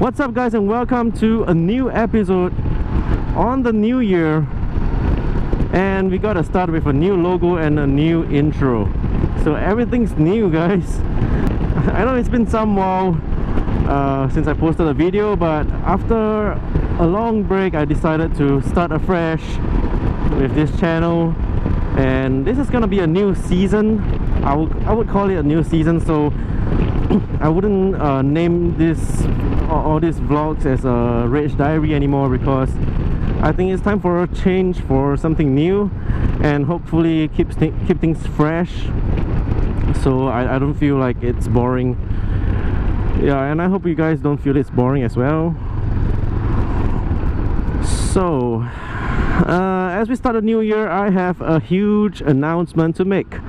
What's up guys, and welcome to a new episode on the new year. And we gotta start with a new logo and a new intro. So everything's new guys. I know it's been some while since I posted a video, but after a long break I decided to start afresh with this channel. And this is gonna be a new season. I would call it a new season, so I wouldn't name this all these vlogs as a Rage Diary anymore, because I think it's time for a change, for something new, and hopefully keep things fresh, so I don't feel like it's boring. Yeah, and I hope you guys don't feel it's boring as well. So as we start a new year, I have a huge announcement to make,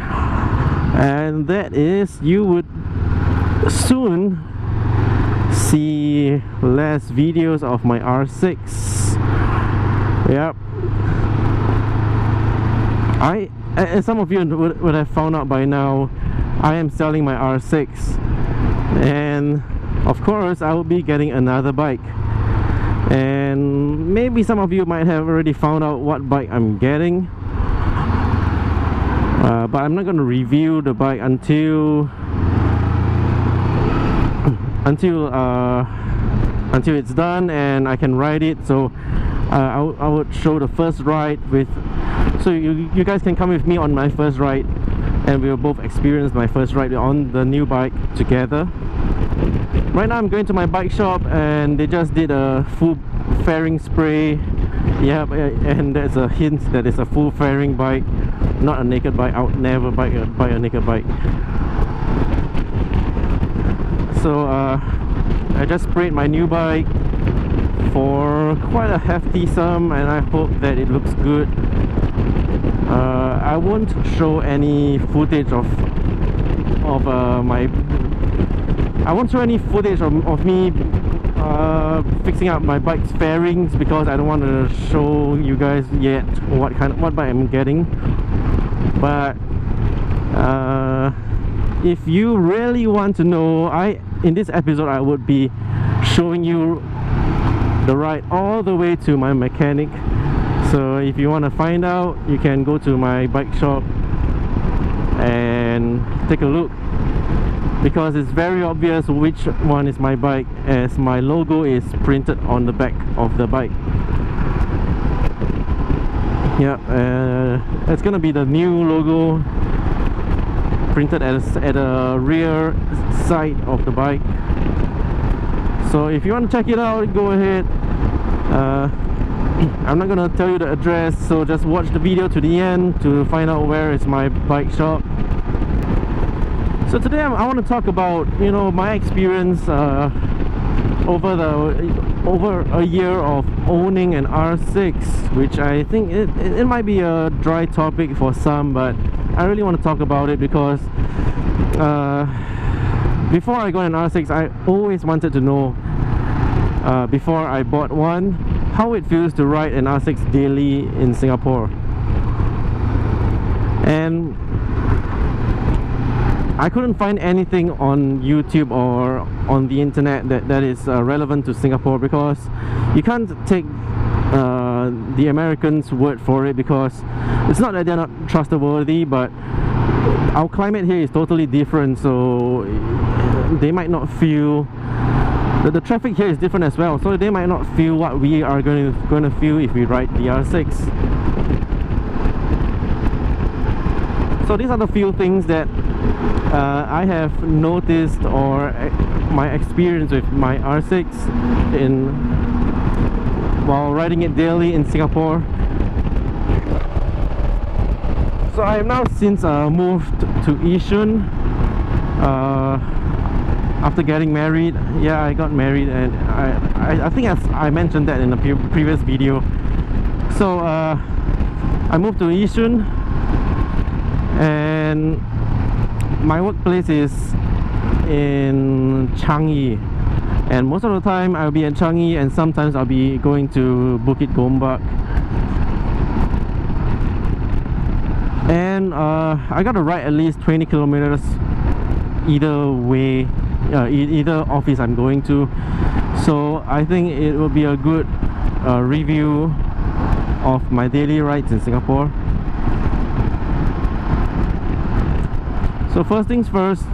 and that is you would soon see less videos of my R6. Yep, as some of you would have found out by now, I am selling my R6, and of course I will be getting another bike. And maybe some of you might have already found out what bike I'm getting, but I'm not going to review the bike until it's done and I can ride it. So I would show the first ride so you guys can come with me on my first ride, and we'll both experience my first ride on the new bike together. Right now I'm going to my bike shop, and they just did a full fairing spray. Yeah, and there's a hint that it's a full fairing bike, not a naked bike. I would never buy a naked bike. So I just sprayed my new bike for quite a hefty sum, and I hope that it looks good. I won't show any footage of me fixing up my bike's fairings, because I don't want to show you guys yet what bike I'm getting. But if you really want to know, in this episode I would be showing you the ride all the way to my mechanic. So if you want to find out, you can go to my bike shop and take a look, because it's very obvious which one is my bike, as my logo is printed on the back of the bike. Yeah, it's gonna be the new logo printed at the rear side of the bike. So if you want to check it out, go ahead. I'm not gonna tell you the address, so just watch the video to the end to find out where is my bike shop. So today I want to talk about, you know, my experience over a year of owning an R6, which I think it might be a dry topic for some, but I really want to talk about it because before I got an R6, I always wanted to know, before I bought one, how it feels to ride an R6 daily in Singapore. And I couldn't find anything on YouTube or on the internet that is relevant to Singapore, because you can't take the Americans' word for it, because it's not that they're not trustworthy, but our climate here is totally different, so they might not feel the traffic here is different as well, so they might not feel what we are going to feel if we ride the R6. So these are the few things that I have noticed, or my experience with my R6 while riding it daily in Singapore. So I have now since moved to Yishun after getting married. Yeah, I got married, and I think I mentioned that in a previous video. So I moved to Yishun, and my workplace is in Changi, and most of the time I'll be at Changi, and sometimes I'll be going to Bukit Gombak. And I gotta ride at least 20 kilometers either way, either office I'm going to. So I think it will be a good review of my daily rides in Singapore. So first things first,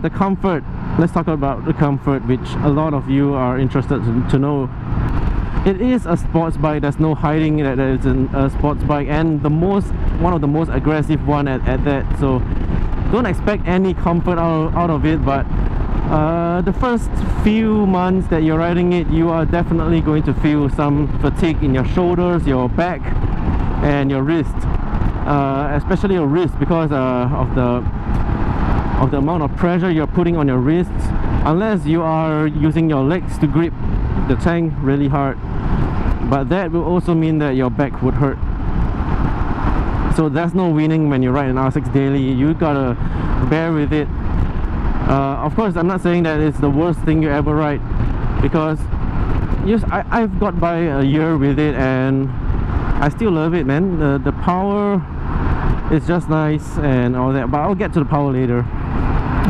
the comfort. Let's talk about the comfort, which a lot of you are interested to know. It is a sports bike. There's no hiding that it's a sports bike, and one of the most aggressive one at that. So don't expect any comfort out of it, but the first few months that you're riding it, you are definitely going to feel some fatigue in your shoulders, your back, and your wrist, especially your wrist, because of the amount of pressure you're putting on your wrists, unless you are using your legs to grip the tank really hard. But that will also mean that your back would hurt. So there's no winning when you ride an R6 daily. You gotta bear with it. Of course, I'm not saying that it's the worst thing you ever ride, because I've got by a year with it and I still love it, man. The power is just nice and all that, but I'll get to the power later.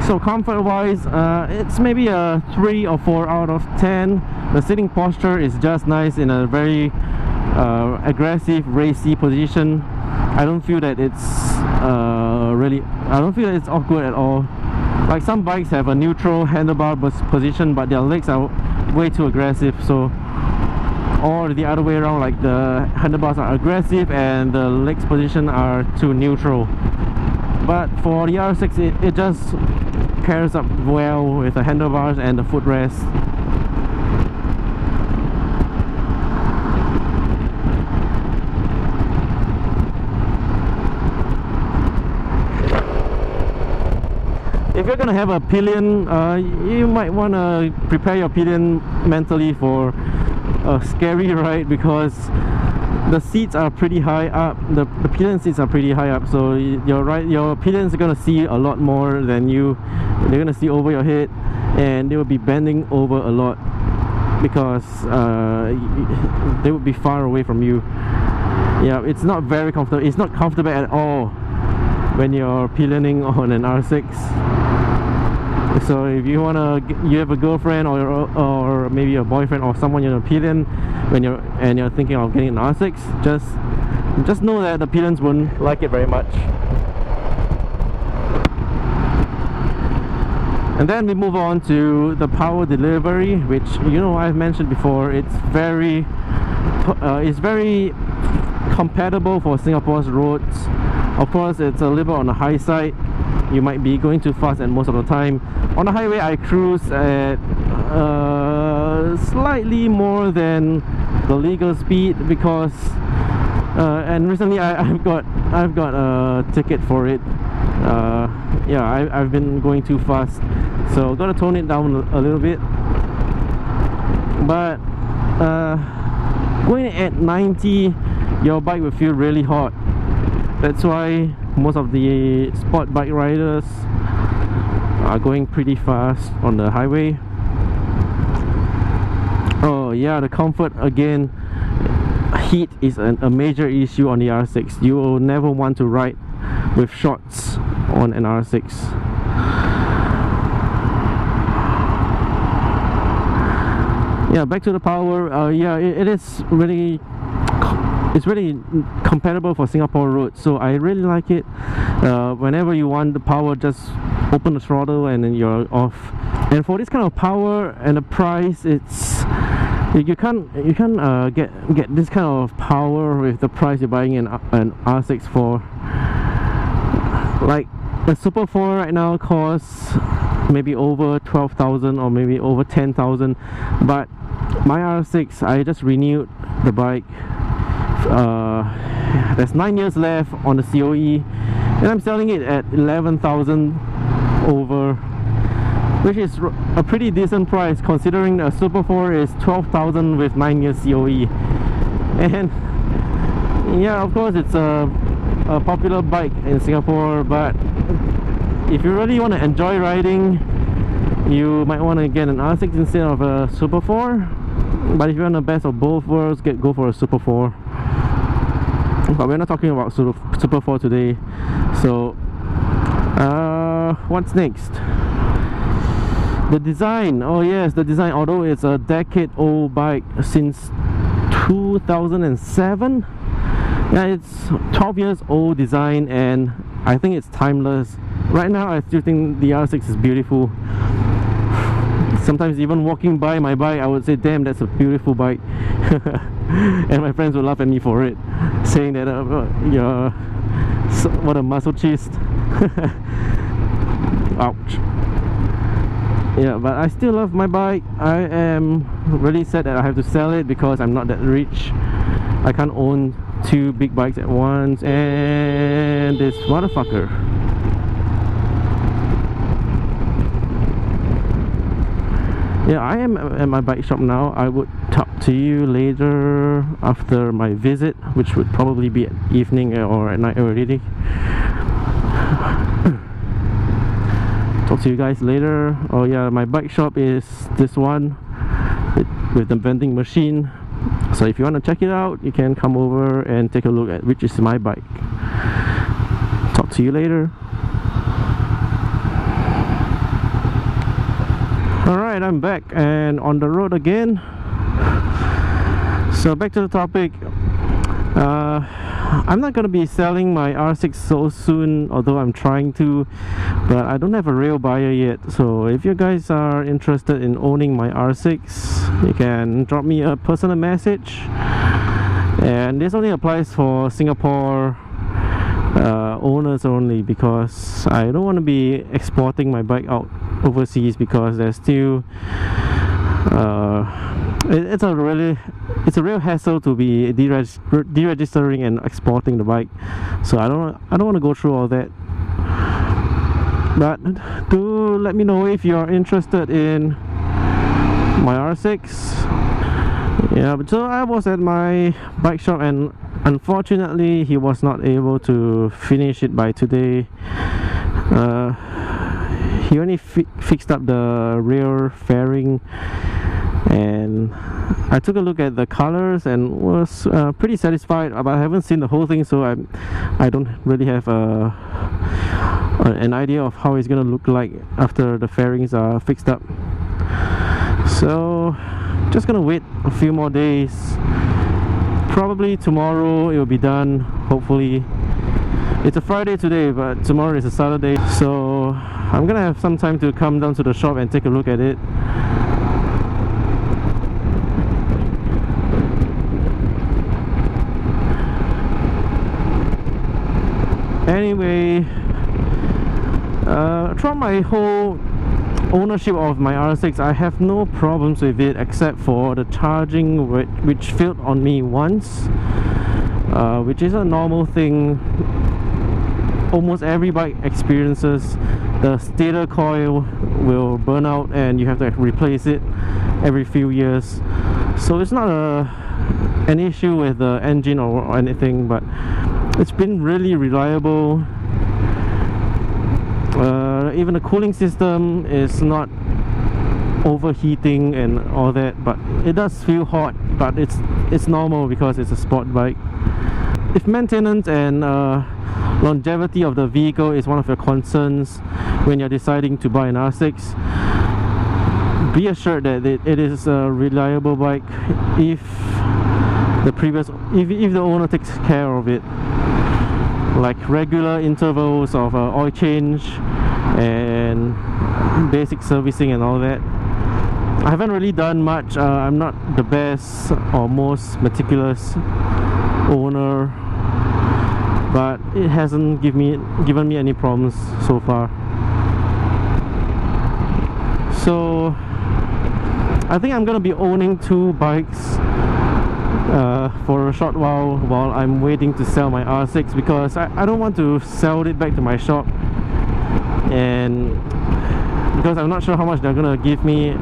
So comfort wise, it's maybe a 3 or 4 out of 10. The sitting posture is just nice in a very aggressive, racy position. I don't feel that it's I don't feel that it's awkward at all. Like some bikes have a neutral handlebar position, but their legs are way too aggressive. So, or the other way around, like the handlebars are aggressive and the legs position are too neutral. But for the R6, it just pairs up well with the handlebars and the footrest. If you're gonna have a pillion, you might want to prepare your pillion mentally for a scary ride, because the seats are pretty high up. The pillion seats are pretty high up, so your pillions are gonna see a lot more than you. They're gonna see over your head, and they will be bending over a lot because they would be far away from you. Yeah, it's not very comfortable. It's not comfortable at all when you're pillioning on an R6. So if you have a girlfriend or maybe a boyfriend or someone you're pillion when you're thinking of getting an R6, just know that the pillions won't like it very much. And then we move on to the power delivery, which I've mentioned before. It's very compatible for Singapore's roads. Of course, it's a little bit on the high side. You might be going too fast at most of the time. On the highway, I cruise at slightly more than the legal speed, because and recently I've got a ticket for it. Yeah, I've been going too fast, so gotta tone it down a little bit. But going at 90, your bike will feel really hot. That's why most of the sport bike riders are going pretty fast on the highway. Oh yeah, the comfort again. Heat is a major issue on the R6. You will never want to ride with shorts on an R6. Yeah, back to the power. Yeah, it's really compatible for Singapore roads, so I really like it. Whenever you want the power, just open the throttle and then you're off. And for this kind of power and the price, you can't get this kind of power with the price you're buying an R6 for. Like a Super 4 right now costs maybe over 12,000 or maybe over 10,000, but my R6, I just renewed the bike. There's 9 years left on the COE, and I'm selling it at 11,000 over, which is a pretty decent price considering a Super 4 is 12,000 with 9 years COE. And yeah, of course it's a popular bike in Singapore, but if you really want to enjoy riding, you might want to get an R6 instead of a Super 4. But if you want the best of both worlds, go for a Super 4. But we're not talking about Super 4 today. So what's next? The design, oh yes, the design, although it's a decade-old bike since 2007. Yeah, it's 12 years old design, and I think it's timeless. Right now I still think the R6 is beautiful. Sometimes even walking by my bike, I would say, damn, that's a beautiful bike. And my friends would laugh at me for it, saying that you're what a masochist. Ouch. Yeah, but I still love my bike. I am really sad that I have to sell it because I'm not that rich. I can't own two big bikes at once. And this motherfucker. Yeah, I am at my bike shop now. I would talk to you later after my visit, which would probably be at evening or at night already. Talk to you guys later. Oh yeah, my bike shop is this one with the vending machine. So if you want to check it out, you can come over and take a look at which is my bike. Talk to you later. Alright, I'm back and on the road again. So back to the topic. I'm not going to be selling my R6 so soon, although I'm trying to, but I don't have a real buyer yet. So if you guys are interested in owning my R6, you can drop me a personal message. And this only applies for Singapore owners only, because I don't want to be exporting my bike out overseas, because there's still it's a real hassle to be deregistering and exporting the bike. So I don't want to go through all that. But do let me know if you're interested in my R6. Yeah, but so I was at my bike shop and unfortunately he was not able to finish it by today. He only fixed up the rear fairing, and I took a look at the colors and was pretty satisfied, but I haven't seen the whole thing, so I don't really have an idea of how it's gonna look like after the fairings are fixed up. So just gonna wait a few more days. Probably tomorrow it will be done, hopefully. It's a Friday today, but tomorrow is a Saturday, so I'm gonna have some time to come down to the shop and take a look at it. Anyway, throughout my whole ownership of my R6, I have no problems with it except for the charging, which failed on me once, which is a normal thing. Almost every bike experiences. The stator coil will burn out and you have to replace it every few years. So it's not an issue with the engine or anything, but it's been really reliable. Even the cooling system is not overheating and all that, but it does feel hot, but it's normal because it's a sport bike. If maintenance and longevity of the vehicle is one of your concerns when you're deciding to buy an R6, be assured that it is a reliable bike if the owner takes care of it, like regular intervals of oil change and basic servicing and all that. I haven't really done much. I'm not the best or most meticulous owner, but it hasn't given me any problems so far. So I think I'm gonna be owning two bikes for a short while I'm waiting to sell my R6, because I don't want to sell it back to my shop, and because I'm not sure how much they're gonna give me,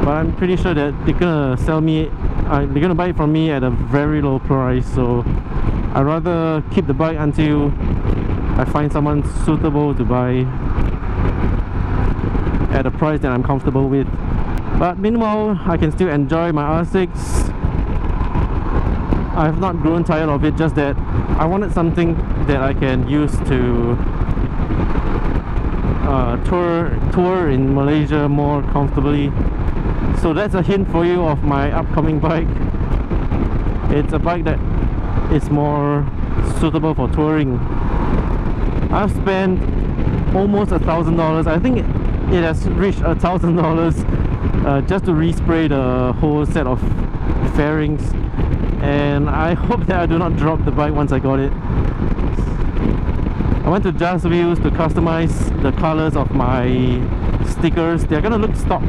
but I'm pretty sure that they're gonna sell me, they're gonna buy it from me at a very low price. So I'd rather keep the bike until I find someone suitable to buy at a price that I'm comfortable with. But meanwhile, I can still enjoy my R6. I have not grown tired of it, just that I wanted something that I can use to tour in Malaysia more comfortably. So that's a hint for you of my upcoming bike. It's a bike that is more suitable for touring. I've spent almost $1,000. I think it has reached $1,000 just to respray the whole set of fairings, and I hope that I do not drop the bike once I got it. I went to Just Wheels to customize the colors of my stickers. They're gonna look stock.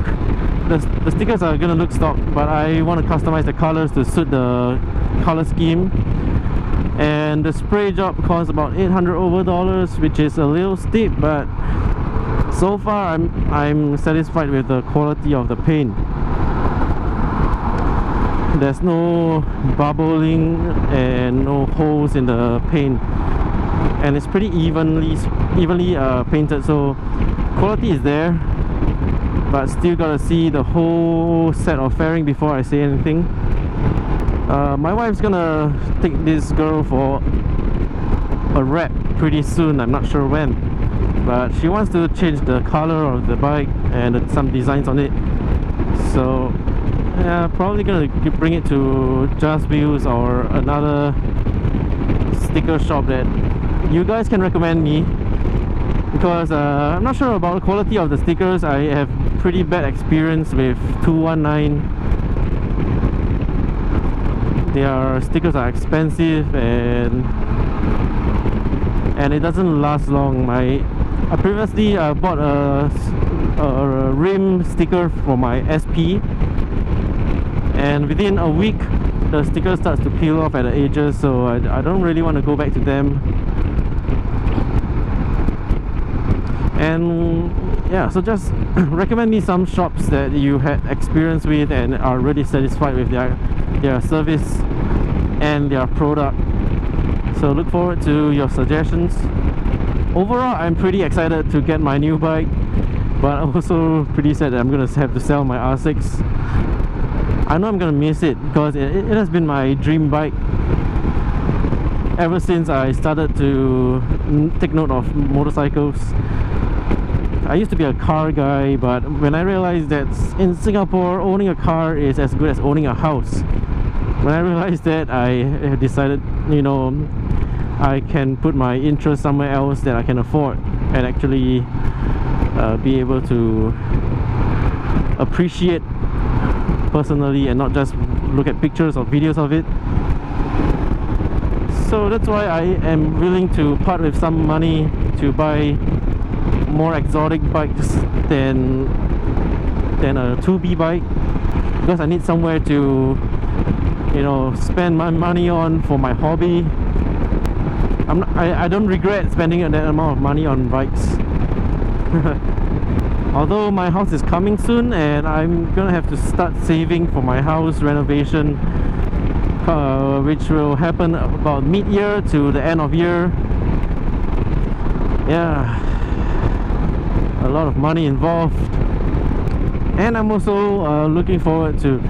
The stickers are gonna look stock, but I want to customize the colors to suit the color scheme. And the spray job costs about $800 over, which is a little steep, but so far I'm satisfied with the quality of the paint. There's no bubbling and no holes in the paint, and it's pretty evenly painted, so quality is there. But still gotta see the whole set of fairing before I say anything. My wife's gonna take this girl for a wrap pretty soon. I'm not sure when, but she wants to change the color of the bike and some designs on it. So yeah, probably gonna bring it to Just Wheels or another sticker shop that you guys can recommend me, because I'm not sure about the quality of the stickers. I have pretty bad experience with 219. Their stickers are expensive and it doesn't last long. I previously bought a rim sticker for my SP, and within a week the sticker starts to peel off at the edges, so I don't really want to go back to them. And yeah, so just recommend me some shops that you had experience with and are really satisfied with their service and their product. So look forward to your suggestions. Overall, I'm pretty excited to get my new bike, but I'm also pretty sad that I'm gonna have to sell my R6. I know I'm gonna miss it because it has been my dream bike ever since I started to take note of motorcycles. I used to be a car guy, but when I realized that in Singapore owning a car is as good as owning a house, when I realized that, I decided, you know, I can put my interest somewhere else that I can afford and actually be able to appreciate personally and not just look at pictures or videos of it. So that's why I am willing to part with some money to buy more exotic bikes than a 2B bike, because I need somewhere to, you know, spend my money on for my hobby. I don't regret spending that amount of money on bikes. Although my house is coming soon and I'm gonna have to start saving for my house renovation, which will happen about mid-year to the end of year. Yeah, a lot of money involved. And I'm also looking forward to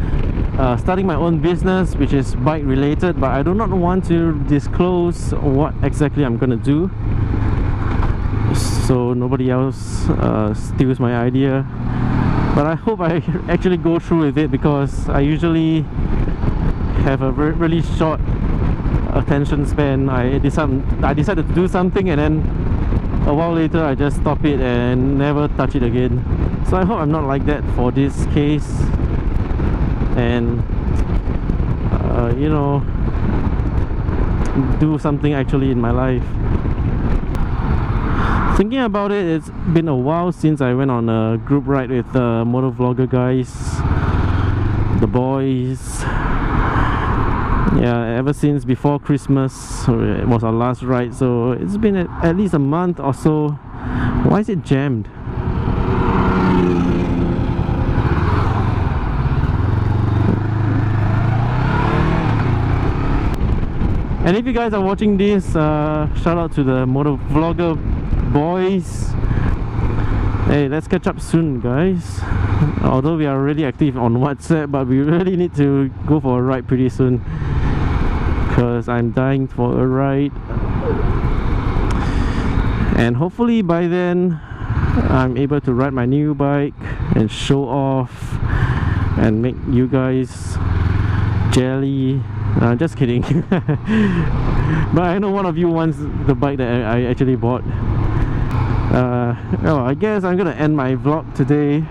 starting my own business, which is bike related, but I do not want to disclose what exactly I'm gonna do, so nobody else steals my idea. But I hope I actually go through with it, because I usually have a really short attention span. I decided to do something and then a while later I just stop it and never touch it again. So I hope I'm not like that for this case, and you know, do something actually in my life. Thinking about it, it's been a while since I went on a group ride with the motor vlogger guys, the boys. Yeah, ever since before Christmas, it was our last ride, so it's been at least a month or so. Why is it jammed? And if you guys are watching this, shout out to the motor vlogger boys. Hey, let's catch up soon, guys. Although we are really active on WhatsApp, but we really need to go for a ride pretty soon, because I'm dying for a ride. And hopefully by then I'm able to ride my new bike and show off and make you guys jelly. Just kidding. But I know one of you wants the bike that I actually bought. I guess I'm gonna end my vlog today.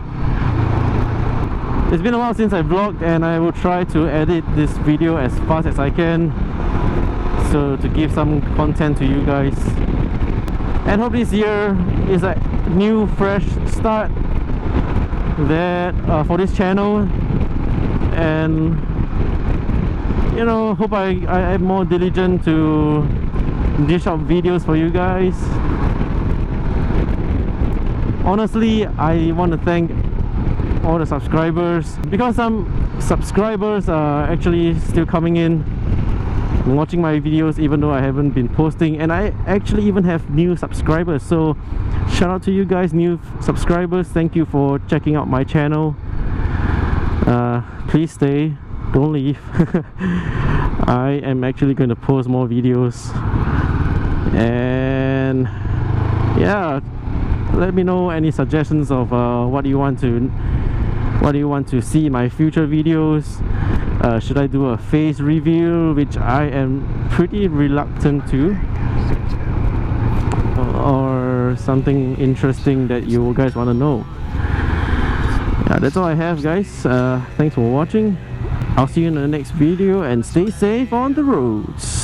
It's been a while since I vlogged, and I will try to edit this video as fast as I can, so to give some content to you guys. And hope this year is a new fresh start that for this channel, and you know, hope I am more diligent to dish out videos for you guys. Honestly, I want to thank all the subscribers, because some subscribers are actually still coming in and watching my videos even though I haven't been posting, and I actually even have new subscribers. So shout out to you guys, new subscribers. Thank you for checking out my channel. Please stay, don't leave. I am actually going to post more videos, and yeah, let me know any suggestions of what you want to see in my future videos. Should I do a face reveal, which I am pretty reluctant to, or something interesting that you guys want to know? Yeah, that's all I have, guys. Thanks for watching. I'll see you in the next video, and stay safe on the roads.